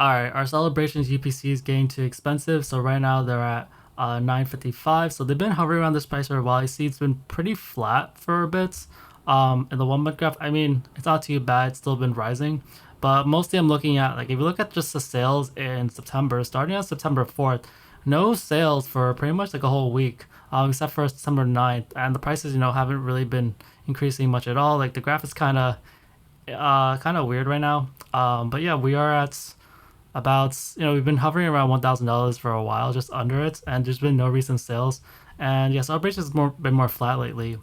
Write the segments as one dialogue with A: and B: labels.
A: Alright, our celebrations UPC is getting too expensive, so right now they're at 955. So they've been hovering around this price for a while. You see it's been pretty flat for a bit. In the 1 month graph, I mean, it's not too bad, it's still been rising. But mostly I'm looking at, like, if you look at just the sales in September, starting on September 4th, no sales for pretty much like a whole week, except for December 9th. And the prices, haven't really been increasing much at all. Like, the graph is kind of weird right now. But yeah, we are at about, we've been hovering around $1,000 for a while, just under it, and there's been no recent sales. And yeah, celebration has been more flat lately.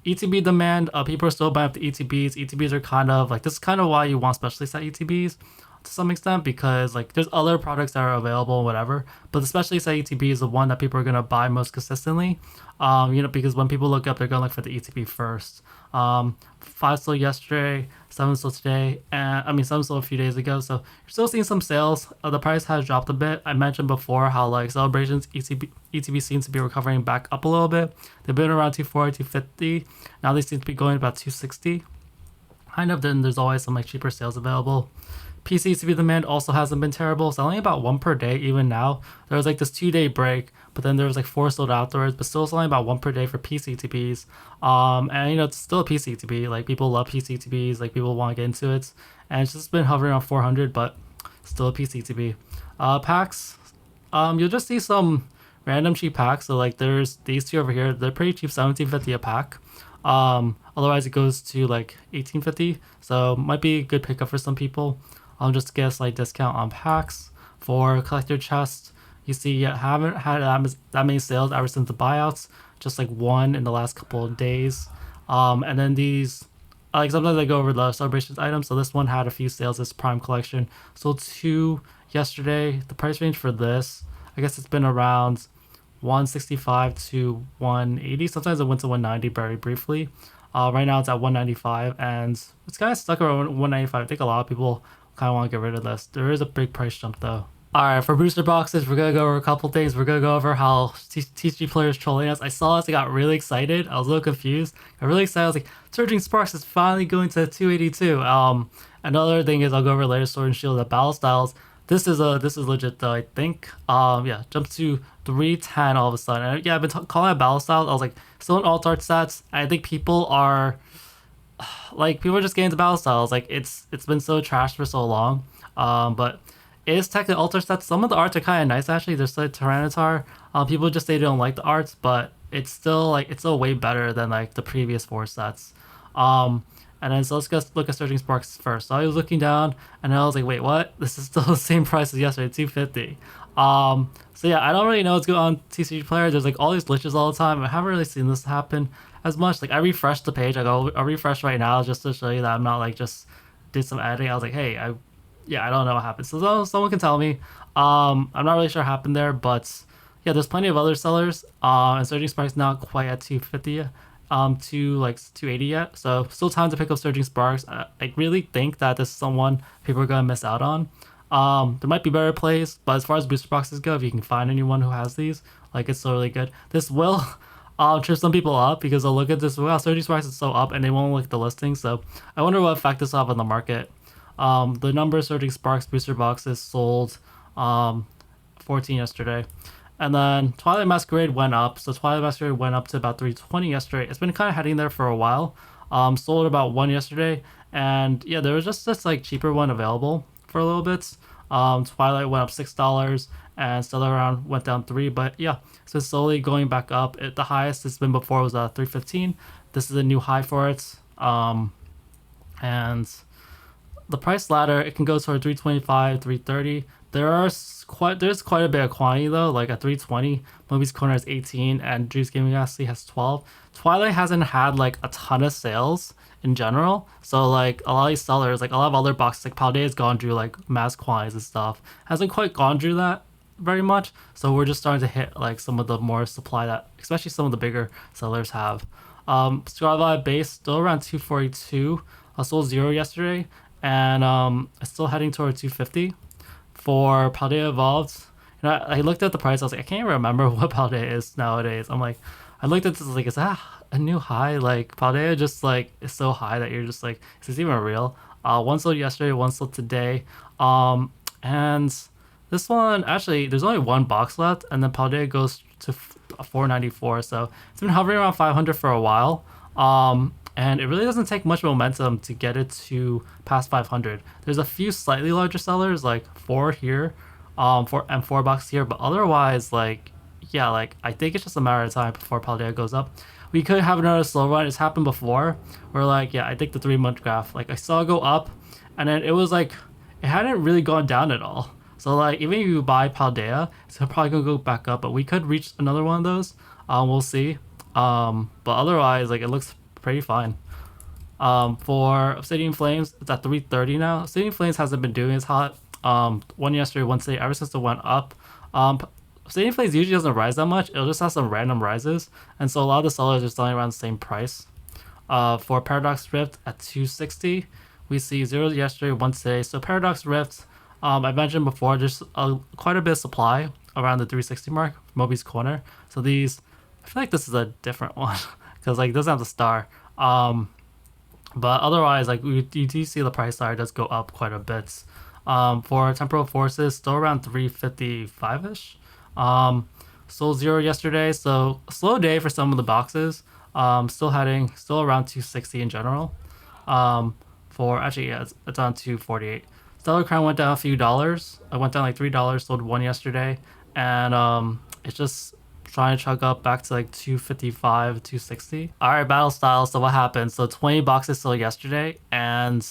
A: ETB demand, people are still buying up the ETBs. ETBs are kind of like, this is kind of why you want specialty set ETBs to some extent, because like there's other products that are available and whatever, but the specialty set ETB is the one that people are gonna buy most consistently. Because when people look up, they're gonna look for the ETB first. Five sold yesterday, seven sold today, and I mean seven sold a few days ago. So you're still seeing some sales. The price has dropped a bit. I mentioned before how like celebrations ETB seems to be recovering back up a little bit. They've been around 240, 250. Now they seem to be going about 260. Kind of. Then there's always some like cheaper sales available. PCCB demand also hasn't been terrible. It's only about one per day even now. There was like this 2 day break, but then there was like four sold afterwards, but still it's only about one per day for PCTBs. And it's still a PCTB. Like people love PCTBs, like people want to get into it. And it's just been hovering on 400, but still a PCTB. Packs, you'll just see some random cheap packs. So like there's these two over here. They're pretty cheap, 1750 a pack. Otherwise it goes to like 1850. So might be a good pickup for some people. Just to get a slight discount on packs for collector chest. You see, yeah, haven't had that many sales ever since the buyouts. Just like one in the last couple of days. And then these, like sometimes I go over the celebrations items. So this one had a few sales. This Prime collection sold two yesterday. The price range for this, I guess it's been around 165 to 180. Sometimes it went to 190 very briefly. Right now it's at 195, and it's kind of stuck around 195. I think a lot of people kind of want to get rid of this. There is a big price jump though. Alright, for booster boxes, we're gonna go over a couple things. We're gonna go over how TCG players trolling us. I saw this, I got really excited. I was a little confused. I got really excited. I was like, Surging Sparks is finally going to 282. Another thing is I'll go over later. Sword and Shield, the battle styles. This is legit though, I think. Yeah, jumps to 310 all of a sudden. And yeah, I've been calling it battle styles. I was like, still in alt art sets. I think people are just getting into battle styles. Like it's been so trashed for so long. But it is technically alter sets. Some of the arts are kind of nice actually. There's like Tyranitar. People just say they don't like the arts, but it's still way better than like the previous four sets. And then so let's just look at Surging Sparks first. So I was looking down and I was like, wait, what? This is still the same price as yesterday, 250. So yeah, I don't really know what's going on TCG player. There's like all these glitches all the time. I haven't really seen this happen as much. Like I refreshed the page. I'll refresh right now just to show you that I'm not like just did some editing. I was like, hey, I don't know what happened. So someone can tell me. I'm not really sure what happened there, but yeah, there's plenty of other sellers. And Surging Sparks not quite at 250, to like 280 yet. So still time to pick up Surging Sparks. I really think that this is someone people are gonna miss out on. There might be better plays, but as far as booster boxes go, if you can find anyone who has these, like it's still really good. This will trip some people up because they'll look at this. Wow, Surging Sparks is so up, and they won't look at the listing. So I wonder what effect this will have on the market. The number of Surging Sparks booster boxes sold 14 yesterday. And then Twilight Masquerade went up. So Twilight Masquerade went up to about 320 yesterday. It's been kind of heading there for a while. Sold about one yesterday. And yeah, there was just this like cheaper one available for a little bit. Twilight went up $6 and Stellar Round went down 3. But yeah, so slowly going back up. The highest it's been before was 315. This is a new high for it. And the price ladder, it can go toward 325, 330. There's quite a bit of quantity though. Like at 320, Movies Corner has 18 and Juice Gaming Galaxy has 12. Twilight hasn't had like a ton of sales in general, so like a lot of these sellers, like a lot of other boxes, like Paldea has gone through like mass quantities and stuff, hasn't quite gone through that very much. So we're just starting to hit like some of the more supply that especially some of the bigger sellers have. Scarlet base still around 242. I sold 0 yesterday, and it's still heading toward 250 for Paldea Evolved. I looked at the price. I was like, I can't even remember what Paldea is nowadays. I'm like, I looked at this like, is that a new high? Like Paldea just like is so high that you're just like, is this even real? One sold yesterday, one sold today. And this one, actually, there's only one box left, and then Paldea goes to 494. So it's been hovering around 500 for a while. And it really doesn't take much momentum to get it to past 500. There's a few slightly larger sellers, like four here, four boxes here, but otherwise, like, yeah, like I think it's just a matter of time before Paldea goes up. We could have another slow run. It's happened before, where like, yeah, I think the 3 month graph, like I saw it go up, and then it was like it hadn't really gone down at all. So like even if you buy Paldea, it's probably gonna go back up, but we could reach another one of those. We'll see. But otherwise, like it looks pretty fine. For Obsidian Flames, it's at 330 now. Obsidian Flames hasn't been doing as hot. One yesterday, one today, ever since it went up. Obsidian Flames usually doesn't rise that much. It'll just have some random rises, and so a lot of the sellers are selling around the same price. For Paradox Rift at 260, we see zero yesterday, one today. So Paradox Rift, I mentioned before, there's quite a bit of supply around the 360 mark, Moby's Corner. So these, I feel like this is a different one because like it doesn't have the star. But otherwise, like you do see the price star does go up quite a bit. For Temporal Forces, still around 355 ish. Sold zero yesterday, so slow day for some of the boxes. Still around 260 in general. For actually, yeah, it's on 248. Stellar Crown went down a few dollars. It went down like $3. Sold one yesterday, and it's just trying to chug up back to like 255, 260. All right, battle style. So what happened? So 20 boxes sold yesterday, and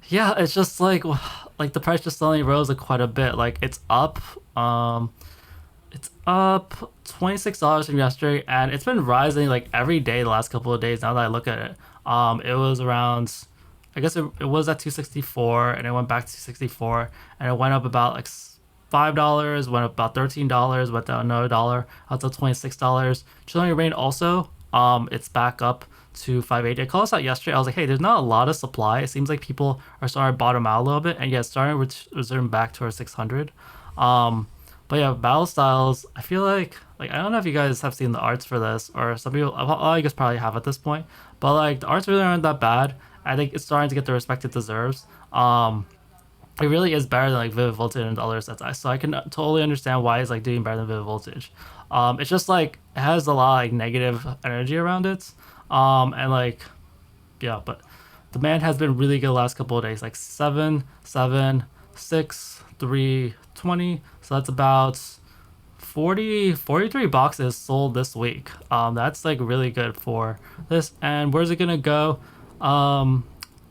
A: yeah, it's just like the price just suddenly rose like quite a bit. Like it's up. It's up $26 from yesterday, and it's been rising like every day the last couple of days. Now that I look at it, it was around, I guess it was at 264, and it went back to 264, and it went up about like $5, went up about $13, went down another dollar, up to $26. Chilling Rain also, it's back up to 580. I called this out yesterday. I was like, hey, there's not a lot of supply. It seems like people are starting to bottom out a little bit, and yeah, starting to return back to our 600. But yeah, battle styles, I feel like I don't know if you guys have seen the arts for this, or some people, I guess probably have at this point, but like the arts really aren't that bad. I think it's starting to get the respect it deserves. It really is better than like Vivid Voltage and the other sets. So I can totally understand why it's like doing better than Vivid Voltage. It's just like it has a lot of like negative energy around it. And like, yeah, but the man has been really good the last couple of days, like 7, 7, 6, 3, 20. So that's about 43 boxes sold this week. That's like really good for this. And where's it gonna go?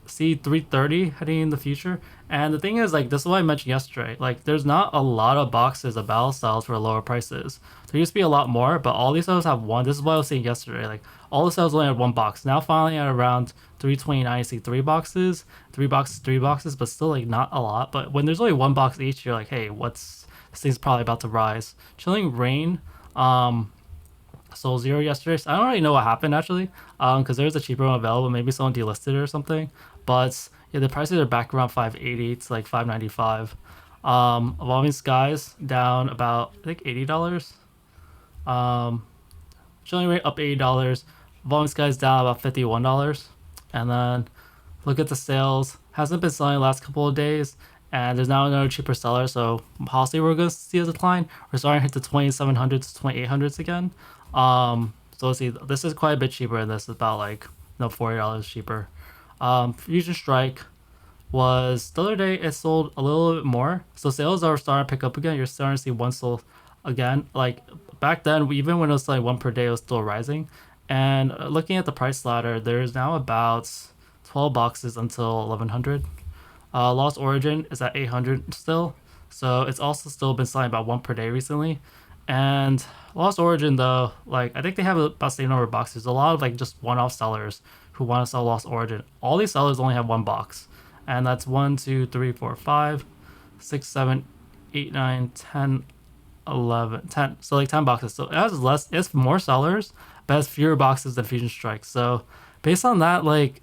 A: See 330 heading in the future. And the thing is, like, this is what I mentioned yesterday, like there's not a lot of boxes of battle styles for lower prices. There used to be a lot more, but all these cells have one. This is what I was saying yesterday, like all the cells only had one box. Now finally at around 329 you see three boxes, but still like not a lot. But when there's only one box each, you're like, hey, this thing's probably about to rise. Chilling Rain sold zero yesterday, so I don't really know what happened actually, because there's a cheaper one available. Maybe someone delisted it or something. But yeah, the prices are back around 580 to like 595. Evolving Skies down about I think $80. Chilling Rate up $80. Evolving Skies down about $51. And then look at the sales. Hasn't been selling the last couple of days, and there's now another cheaper seller. So possibly we're gonna see a decline. We're starting to hit the 2700s to 2800s again. So let's see. This is quite a bit cheaper, and this is about like $40 cheaper. Fusion Strike was the other day, it sold a little bit more, so sales are starting to pick up again. You're starting to see one sold again. Like back then, even when it was selling one per day, it was still rising. And looking at the price ladder, there's now about 12 boxes until 1100. Lost Origin is at 800 still, so it's also still been selling about one per day recently. And Lost Origin though, like I think they have about the same number of boxes. A lot of like just one-off sellers who want to sell Lost Origin. All these sellers only have one box, and that's 1, 2, 3, 4, 5, 6, 7, 8, 9, 10, 11, 10. So like 10 boxes. So it has less, it's more sellers, but it has fewer boxes than Fusion Strike. So based on that, like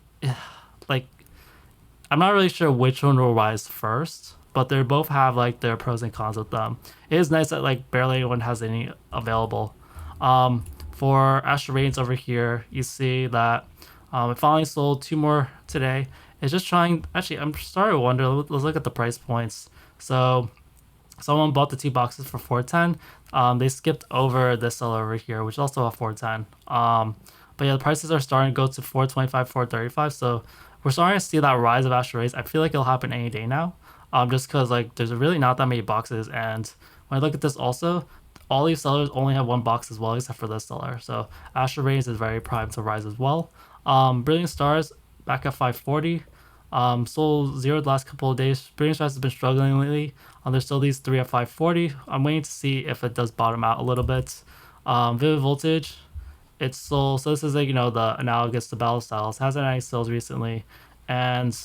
A: I'm not really sure which one will rise first, but they both have like their pros and cons with them. It is nice that like barely anyone has any available. For Astral Reigns over here, you see that it finally sold two more today. It's just trying. Actually, I'm starting to wonder. Let's look at the price points. So someone bought the 2 boxes for 410. They skipped over this seller over here, which is also a 410. But yeah, the prices are starting to go to 425, 435. So we're starting to see that rise of Astro Rays. I feel like it'll happen any day now. Just because like there's really not that many boxes, and when I look at this also, all these sellers only have 1 box as well, except for this seller. So Astro Rays is very primed to rise as well. Brilliant Stars back at 540. Sold zero the last couple of days. Brilliant Stars has been struggling lately. There's still these three at 540. I'm waiting to see if it does bottom out a little bit. Vivid Voltage, it's sold. So this is like the analogous to Battle Styles. Hasn't had any sales recently, and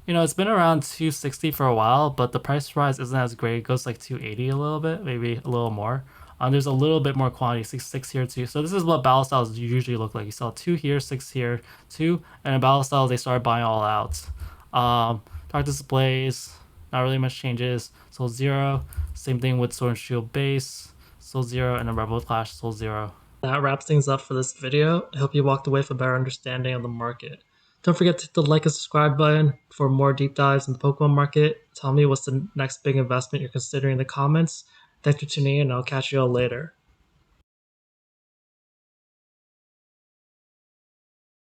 A: it's been around 260 for a while, but the price rise isn't as great. It goes like 280 a little bit, maybe a little more. There's a little bit more quantity, six here too. So this is what battle styles usually look like. You sell 2 here, 6 here, 2, and in battle styles they start buying all out. Dark displays, not really much changes. Sold 0. Same thing with Sword and Shield base, sold 0, and then Rebel Clash sold 0. That wraps things up for this video. I hope you walked away with a better understanding of the market. Don't forget to hit the like and subscribe button for more deep dives in the Pokemon market. Tell me what's the next big investment you're considering in the comments. Thanks for tuning in, and I'll catch you all later.